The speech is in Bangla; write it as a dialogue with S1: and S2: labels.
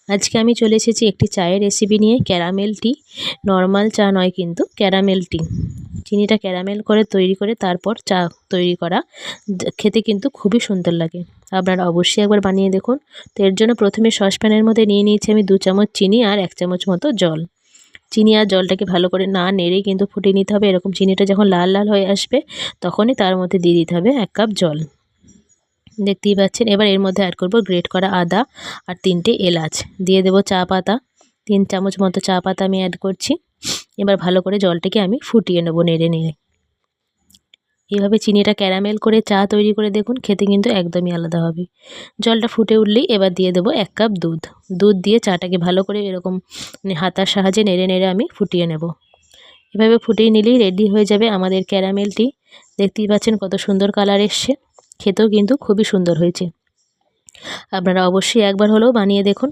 S1: আজকে আমি চলে এসেছি একটি চায়ের রেসিপি নিয়ে, ক্যারামেল টি। নর্মাল চা নয় কিন্তু, ক্যারামেল টি। চিনিটা ক্যারামেল করে তৈরি করে তারপর চা তৈরি করা, খেতে কিন্তু খুবই সুন্দর লাগে। আপনারা অবশ্যই একবার বানিয়ে দেখুন। তো এর জন্য প্রথমে সসপ্যানের মধ্যে নিয়ে নিয়েছি আমি 2 চামচ চিনি আর 1 চামচ মতো জল। চিনি আর জলটাকে ভালো করে না নেড়েই কিন্তু ফুটিয়ে নিতে হবে। এরকম চিনিটা যখন লাল লাল হয়ে আসবে তখনই তার মধ্যে দিয়ে দিতে হবে 1 কাপ জল। দেখতেই পাচ্ছেন। এবার এর মধ্যে অ্যাড করব গ্রেট করা আদা আর 3টে এলাচ। দিয়ে দেব চা পাতা, 3 চামচ মতো চা পাতা আমি অ্যাড করছি। এবার ভালো করে জলটাকে আমি ফুটিয়ে নেব নেড়ে নেড়ে। এইভাবে চিনিটা ক্যারামেল করে চা তৈরি করে দেখুন, খেতে কিন্তু একদমই আলাদা হবে। জলটা ফুটে উঠলেই এবার দিয়ে দেব 1 কাপ দুধ। দুধ দিয়ে চাটাকে ভালো করে এরকম হাতার সাহায্যে নেড়ে নেড়ে আমি ফুটিয়ে নেব। এভাবে ফুটিয়ে নিলেই রেডি হয়ে যাবে আমাদের ক্যারামেল টি। দেখতেই পাচ্ছেন কত সুন্দর কালার এসছে, খেতেও কিন্তু খুবই সুন্দর হয়েছে। আপনারা অবশ্যই একবার হলেও বানিয়ে দেখুন।